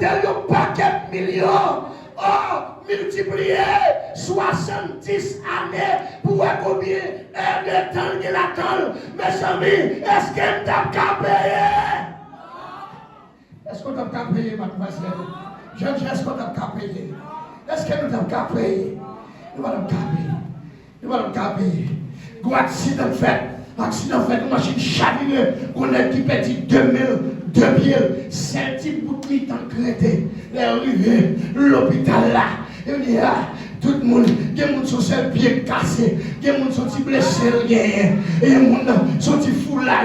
tel un paquet de millions. Oh, multiplié 70 années pour combien de temps qu'il attend. Mes amis, est-ce qu'elle t'a qu'à payer? Est-ce qu'on t'a qu'à payer, mademoiselle? Jeune, est-ce qu'on t'a qu'à payer? Est-ce qu'elle t'a qu'à payer? Nous allons qu'à payer. Nous allons qu'à payer. Gros accident fait. Accident fait, une machine chavirée. Qu'on a qui perdit 2 pieds. C'est un type bout de temps créé. Les arrivés, l'hôpital là. Il y a tout le monde, il y a des gens qui sont ses pieds cassés, il y a des gens qui sont blessés, et il y a des gens qui sont fous là,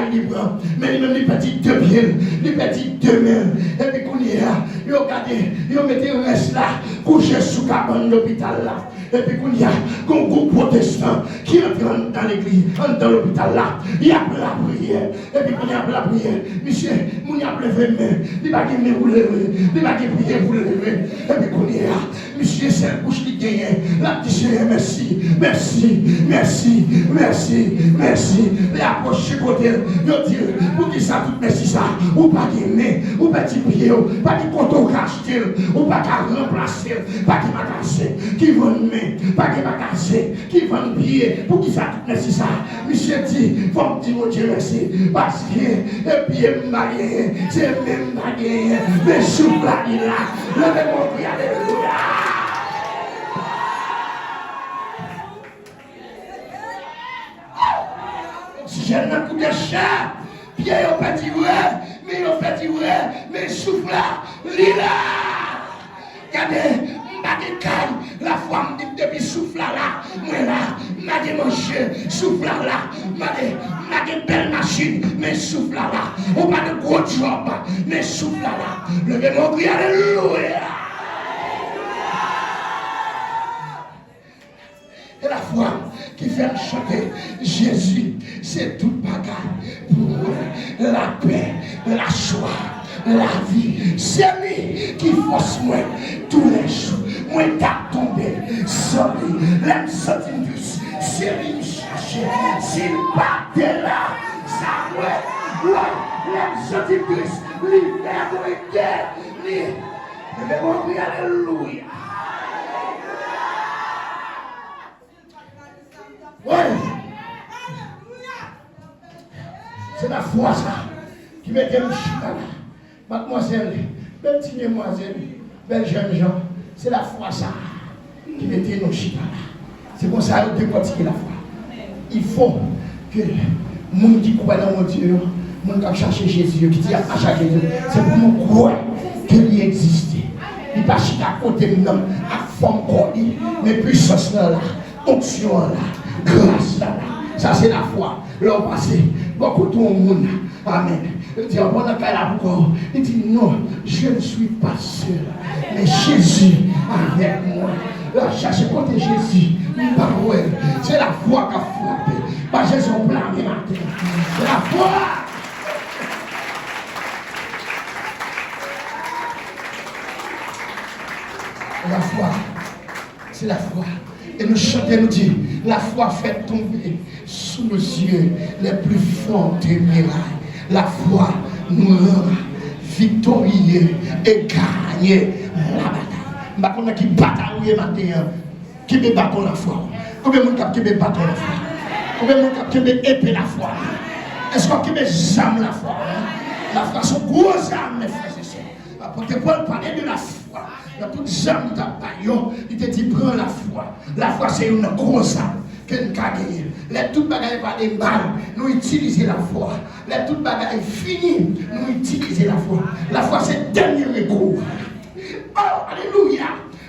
mais même les petits 2 pieds, les petits 2 mains, et puis qu'on y a, ils ont regardé, ils ont mis le reste là, couché sous cabane de l'hôpital là, et puis qu'on y a, un groupe protestant qui rentre dans l'église, dans l'hôpital là, il y a la prière, et puis qu'on y a la prière, monsieur, il y a levé main, il va gagner vous lever, il va gagner prier vous lever, et puis qu'on y a, monsieur, c'est un bouche qui gagne. La petite merci, merci, merci, merci, merci. Les approches côté, ils disent, pour qui ça tout merci ça, ou pas gagner, ou petit pied, pas qui compte au cacheter, ou pas qu'à remplacer, pas qui m'a cassé, qui vont main, pas qui m'a cassé, qui vont pied, pour qui ça tout merci ça. Monsieur dit, faut me dire mon Dieu merci, parce que, et puis m'a gagné, c'est même m'a gagné, mais souffle là, levez mon pied, alléluia. Si j'ai un coup de chat, pied au petit vrai, mais au petit vrai, mais souffle là, lila. Regardez, la foi me dit depuis souffle là, moi là, m'a mangé, souffle là, m'a belle machine, mais souffle là, on pas de gros job, mais souffle là, levez mon cri, alléluia. Et la foi qui fait chanter Jésus, c'est tout bagage pour moi, la paix, la joie, la vie. C'est lui qui force moi tous les jours. Moi, t'as tombé, sorti, l'aime sorti plus. C'est lui qui cherche, s'il battait là, ça ouais, l'aime sorti plus, l'hiver, mais mon Dieu, alléluia. Ouais. C'est la foi ça qui mettait le chita là. Mademoiselle, belle petite demoiselle, belle jeune gens, c'est la foi ça qui mettait nos chita là. C'est pour ça que nous décortiquer la foi. Il faut que les gens qui croient dans mon Dieu, les gens qui cherchent Jésus, qui disent à chaque Jésus, c'est pour nous croire qu'il existe. Il ne passe pas à côté de nous, à forme corps, mais puissance là, onction là. Grâce là, ça c'est la foi. Là on passe beaucoup de monde. Amen. Il dit, bon, il dit, non, je ne suis pas seul, mais Jésus avec moi. Là, cherchez côté Jésus. C'est la foi qui a frappé. Pas Jésus au blâme matin. C'est la foi. La foi, c'est la foi. Et nous chantons, nous dit, la foi fait tomber sous nos yeux les plus forts des mirailles. La foi nous rend victorieux et gagne la bataille. Je ne sais pas qui bataille matin, qui me bat la foi. Combien de gens qui me battent la foi? Combien de gens qui me épée la foi? Est-ce qu'on me jame la foi? La foi, c'est une grosse âme, mes frères et sœurs. Apôtre Paul parlait de la foi. Dans toute jambe d'Apayon, il te dit prends la foi. La foi c'est une grosse âme que nous avons gagnée. Les toutes bagailles pas des balles, nous utilisons la foi. Les toutes bagailles finies, nous utilisons la foi. La foi c'est le dernier recours. Oh, alléluia.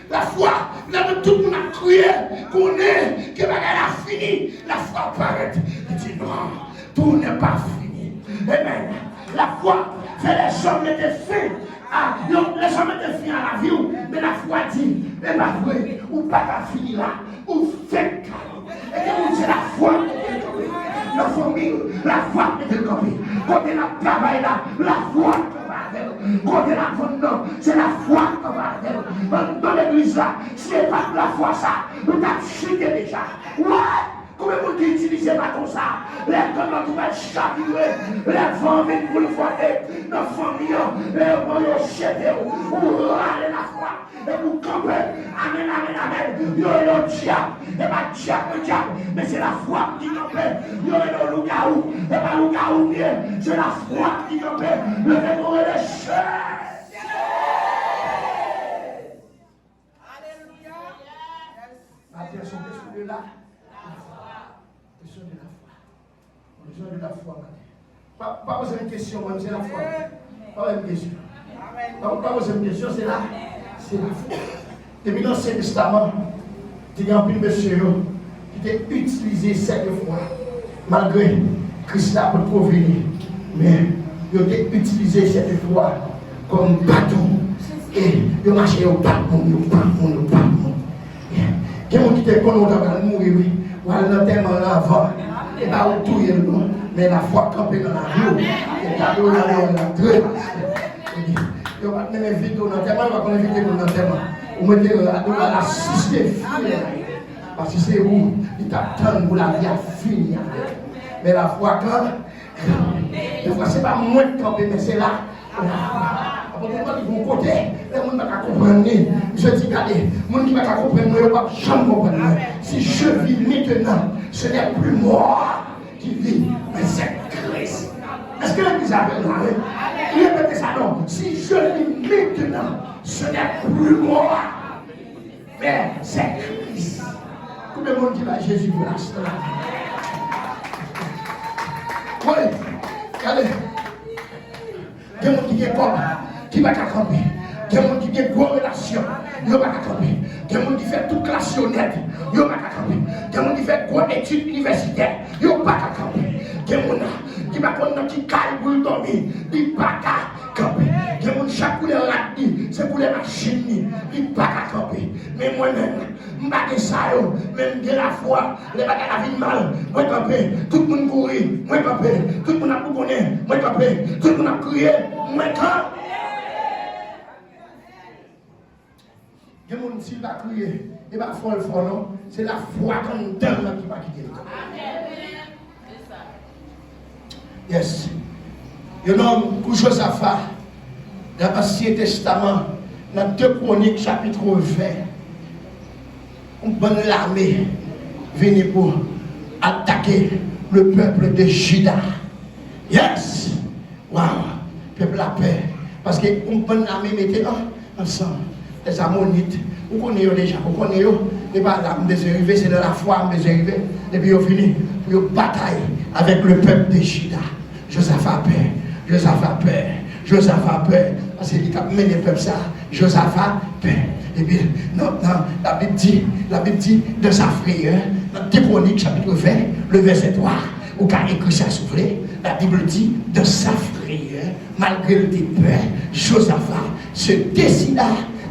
La foi, là où tout le monde a crié qu'on est, que bagaille a fini. La foi paraît. Il dit non, tout n'est pas fini. Amen. La foi fait les hommes étaient faits. Ah, donc les hommes étaient finis à la vie, mais la foi dit, mais pas vrai, ou pas qu'à finir là, ou fait et que vous c'est la foi qui est tombée. La famille, la foi qui est tombée. Quand on a travaillé là, la foi qui va avec. Quand on a fondé, c'est la foi qui va avec. Dans l'église là, si ce n'est pas de la foi ça, nous avons chuté déjà. Ouais, Comment vous utilisez pas comme ça? Les comment vous va chavirer, les vents viennent pour le voir, nos familles, les voyons chéter, pour râler la foi, et pour camper. Amen, amen, amen. Yo le diable, et pas diable, mais c'est la foi qui campe. Yo le loup-garou, et pas loup-garou, c'est la foi qui campe. Levez-vous les chers. Attention, qu'est-ce que là? Besoin de la foi. Besoin de la foi, madame. Pas poser une question, moi, c'est la foi. Pas une question. Pas poser une question, c'est la foi. Depuis l'Ancien Testament, il y a un peu de monsieur qui était utilisé cette foi. Malgré Christ a pour venir. Mais il a utilisé cette foi comme bâton. Et il a marché au bâton, au bâton. Il y a des gens qui étaient connus dans mourir, oui. Ou à l'enterrement avant. Et pas où tout est non. Mais la foi campée dans la rue. Et pas où la très. Il va pas même vite dans l'enterrement, il va pas inviter dans l'enterrement. Ou mettez à assister parce que c'est où il t'attend pour la vie à finir. Mais la foi quand. La foi c'est pas moins de camper, mais c'est là. Après, de mon côté, les gens ne vont pas comprendre. Je dis, regardez, les gens qui ne vont pas comprendre, ils ne vont pas jamais comprendre. Si je vis maintenant, ce n'est plus moi qui vis, mais c'est Christ. Est-ce que l'église a fait là? Répétez ça, non. Si je vis maintenant, ce n'est plus moi, mais c'est Christ. Combien de monde qui va Jésus pour l'instant? Oui, regardez. Il y a des gens qui sont qui va camper. Il y a des gens qui ont une bonne relation, ils ne vont pas camper. Il y a des gens qui font toute classe honnête, ils ne vont pas camper. Il y a des gens qui font une étude universitaire, ils ne vont pas camper. Il y a des gens qui vont qui caillent pour dormir, ils ne vont pas camper. Il y a des gens qui chaque couleur c'est pour les machines, ils ne vont pas camper. Mais moi-même, je ne vais pas ça, même de la foi, les bagages la vie mal, moi camper, tout le monde courir, moi camper, tout le monde a bougonné, moi camper, tout le monde a crié, moi camper. Il y a des gens qui va crier, et pas folle, non, c'est la foi qu'on donne qui va quitter. Yes. Il y a un homme pour Josaphat, dans l'Ancien Testament, dans 2 Chroniques, chapitre 20. Une bonne armée venait pour attaquer le peuple de Juda. Yes! Wow! Peuple la paix. Parce qu'une bonne armée mettait ensemble. Les Ammonites, vous connaissez déjà, vous connaissez, et pas l'arme des arrivés, c'est de la foi des arrivés. Et puis ils ont fini pour bataille avec le peuple de Juda. Josaphat paix, Josaphat paix, Josaphat paix. Parce qu'il a mené le peuple ça, Josaphat paix. Et puis, non, la Bible dit de sa prière, dans 2 Chroniques, chapitre 20, le verset 3, où quand écrit ça soufflé, la Bible dit de sa prière, malgré le peur, Josaphat se décida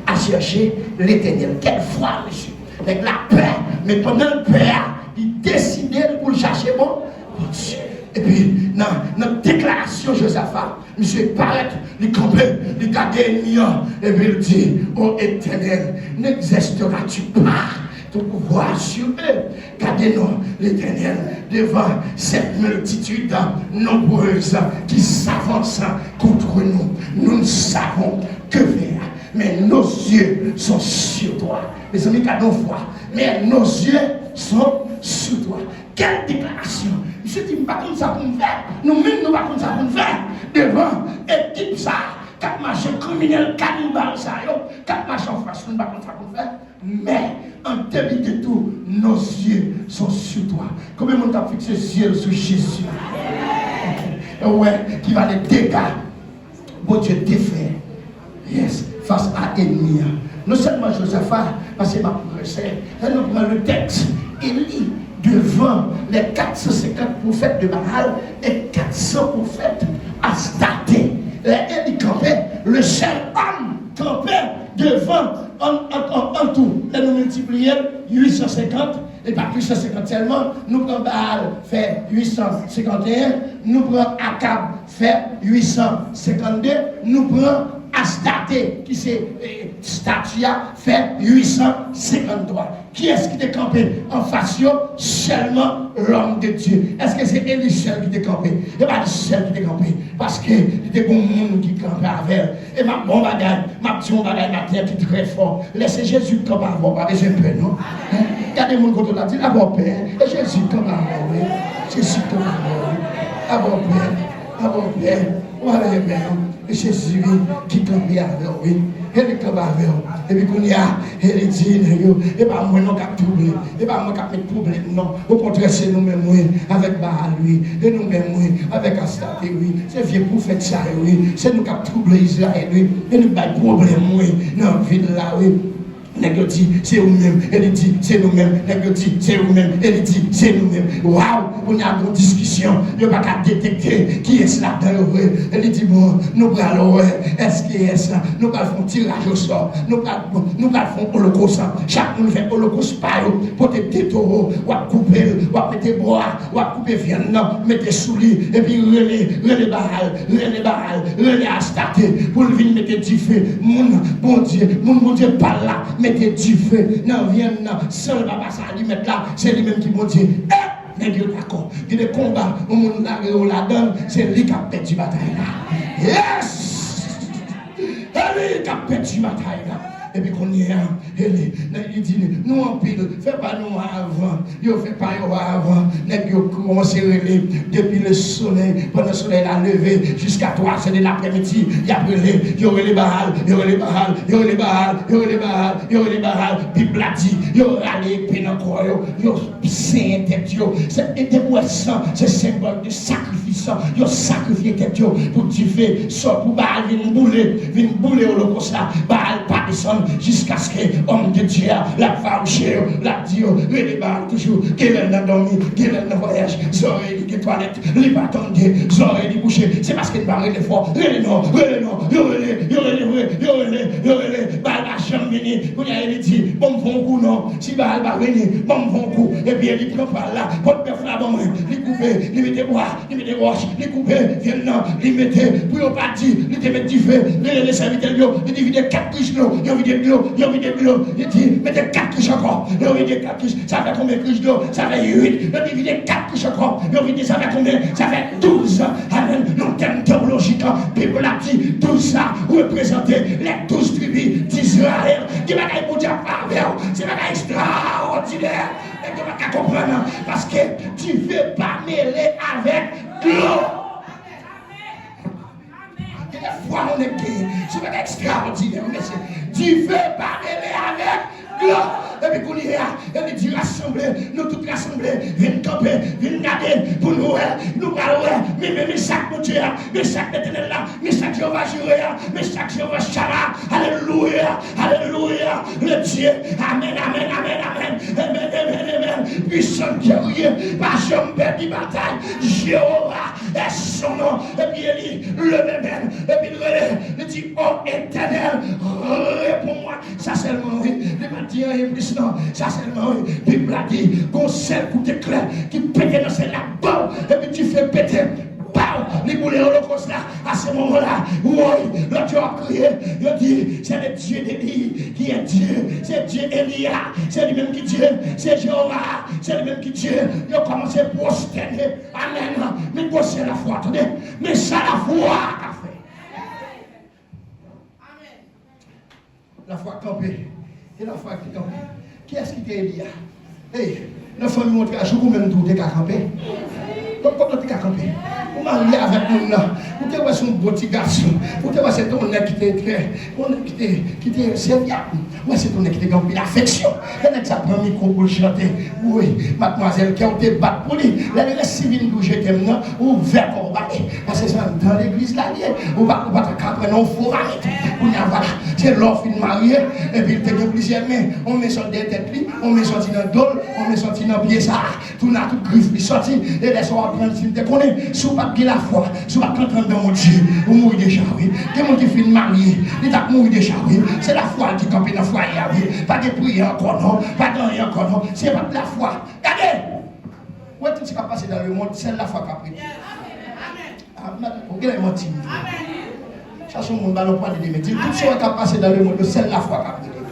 à chercher l'Éternel. Quelle foi, monsieur! Avec la peur, mais pendant le peur, il décidait pour le chercher, bon Dieu. Et puis, dans notre déclaration, Josaphat, monsieur paraît, il campait, il gardait ennemi, et puis il dit, ô Éternel, n'exerceras-tu pas ton pouvoir sur eux? Gardez-nous, l'Éternel, devant cette multitude nombreuse qui s'avance contre nous. Nous ne savons que faire, mais nos yeux sont sur toi. Mes amis, gardons foi, mais nos yeux sont sur toi. Quelle déclaration! Je dis, pas comme ça pour nous faire. Nous-mêmes, nous pas comme ça pour nous faire. Devant équipe ça, 4 marchés criminels, cannibales, ça, 4 marchés en France, nous ne pas comme ça pour nous faire. Mais, en début de tout, nos yeux sont sur toi. Combien de monde a fixé ses yeux sur Jésus? Ouais, qui va les dégâts. Bon Dieu défait. Yes, face à l'ennemi. Non seulement Josaphat, parce que ma professeur, elle nous prend le texte, il lit devant les 450 prophètes de Baal et 400 prophètes Astarté. Il campait, le seul homme campait devant en tout. Et nous multiplions 850, et pas 850 seulement. Nous prenons Baal, fait 851. Nous prenons Akab, fait 852. Nous prenons Astarté, qui c'est Statia, fait 853. Qui est-ce qui est campé en face? Seulement l'homme de Dieu. Est-ce que c'est Élie seul qui est campé? Et pas seul qui est campé. Parce que il y a des gens qui campent avec. Et ma bon bagage, ma petit bagage, ma terre qui est très fort. Laissez Jésus comme avant, pas besoin de peur, non? Il y a des gens qui ont dit, d'abord père, et Jésus comme avant, oui. Jésus comme avant, oui. D'abord père, voilà les pères. Et Jésus qui campe avec, oui. Elle campe avec, et puis qu'on y a, elle dit, et pas moi non cap troublé, et pas moi cap mettre problème, non. Au contraire, c'est nous-mêmes, oui, avec Baal, oui, et nous-mêmes, oui, avec Astarté, oui. C'est vieux pour faire ça, oui. C'est nous cap troublé Israël, oui. Et nous pas de problème, oui. Non, ville là, oui. Nègre dit, c'est nous-mêmes. Elle dit, c'est nous-mêmes. Nègre dit, c'est nous-mêmes. Elle dit, c'est nous-mêmes. Waouh, on a une discussion. Il n'y a pas qu'à détecter qui est là-dedans. Elle dit, bon, nous allons, est-ce qui est ça? Nous allons faire un tirage au sort. Nous allons faire un holocauste. Chaque monde fait un holocauste par eux. Pour te détourer, ou à couper, ou à mettre bois, ou à couper viande, mettre sous lit, et puis relais Baal, relais Astarté, pour venir mettre du feu. Mon bon Dieu, par là. Mettez du feu, non, viens, non, seul papa, ça lui mettre là, c'est lui-même qui m'a dit, mais Dieu d'accord, il y a des combats, au monde la donne, c'est lui qui a perdu la bataille là. Yes! C'est lui qui a perdu la bataille là. Et puis qu'on y est, il dit, nous en pile, fais pas nous avant, yo fais pas yo avant, nous commencé à relayer depuis le soleil, pendant le soleil a levé, jusqu'à 3 heures de l'après-midi, il y a brûlé, yo relé Baal, Bible a dit, yo râlé, pénacroix, yo saint tête, yo, c'est c'est symbole de sacrifice, yo sacrifié tête, yo, pour Dieu fait, soit pour Baal, vin bouler au locos là, Baal pas descendre, jusqu'à ce que l'homme de Dieu, la femme chère, la Dieu, les barres toujours, qu'elle n'a dormi, qu'elle n'a voyage, j'aurais dit que toilette, les bâtons, j'aurais dit boucher, c'est parce qu'elle barre les forts, les non, Baal va jamais venir, vous avez dit, bon bon coup non, si Baal va venir, bon bon coup, et puis il prend par là, pour te faire bon, il coupe, il met des bois, il met des roches, il coupe, viens non, il mettait, pour ne pas dire, il te met du feu, les serviteurs, il divise 4 couches d'eau, il y a de l'eau, il dit, mettez 4 couches encore, il y a 4 couches, ça fait combien de couches d'eau? Ça fait 8, il divise 4 couches encore, il dit, ça fait combien? Ça fait 12, amen, non, terme théologique, Bible a dit, 12 ça, représenter les 12 tribus d'Israël, qui va gagner pour Dieu par vers, c'est pas extraordinaire, et tu vas comprendre, parce que tu ne veux pas mêler avec l'eau. Des fois on est gay, c'est extraordinaire, monsieur. Tu veux pas mêler avec l'eau. Et puis qu'on y est, elle dit rassembler, nous toutes rassembler, viens camper, viens garder pour nous, nous allons, mais chaque mon Dieu, mais chaque éternel là, mais chaque Jéhovah jurer, mais chaque Jéhovah Shara, alléluia, alléluia, le Dieu, amen, amen, amen, amen, amen, amen, amen, puissant guerrier, pas jamais perdu bataille, Jéhovah est son nom, et puis il dit, le même, et puis il dit, oh éternel, réponds-moi, ça seulement, oui, ne pas dire rien plus. Ça seulement, Bible a dit, qu'on seul coup d'éclair qui pète dans cette là-bas, et puis tu fais péter, bam, les boulets holocauste là, à ce moment-là, oui, le Dieu a crié, il dit, c'est le Dieu d'Élie qui est Dieu, c'est Dieu Élia, c'est lui-même qui Dieu, c'est Jéhovah, c'est lui-même qui Dieu, il a commencé à prosterner, amen, mais c'est la foi, attendez, mais c'est la foi qu'a fait. Amen. La foi campée, et la foi qui campée. Qui est-ce qui t'a dit? Hey, la famille montre à jour même tout t'es qu'à camper. Comment t'es qu'à camper? Vous mariez avec nous là. Vous t'es son beau petit garçon. Vous t'es c'est ton nez qui t'est serviable. Moi c'est ton nez qui t'est rempli d'affection. Elle est prend micro pour chanter. Oui, mademoiselle qui a été battue pour lui. La civile que je t'aime là, ou vers combat. Parce que c'est dans l'église là, ou pas qu'après non faut arrêter. Voilà, c'est l'offre de marié, et puis il te dit plusieurs mains, on met sur des têtes, on met sorti dans le dos, on met sorti dans le pied, ça, tout n'a tout griffe, puis sorti, et les soirs après, si tu te connais, si vous n'avez pas la foi, si vous n'avez pas entendre dans mon Dieu, vous mourrez déjà, oui. Quelqu'un qui finit marié, il t'a mouru déjà, oui. C'est la foi qui campe dans le foyer, oui. Pas de prière encore, non, pas de rien encore, non, c'est pas de la foi. Regardez, où est-ce qui va passer dans le monde, c'est la foi qui a pris. Amen. Amen. Amen. Cherchons mon ballon pour aller dire tout ce qui a passé dans le monde, c'est la foi qui a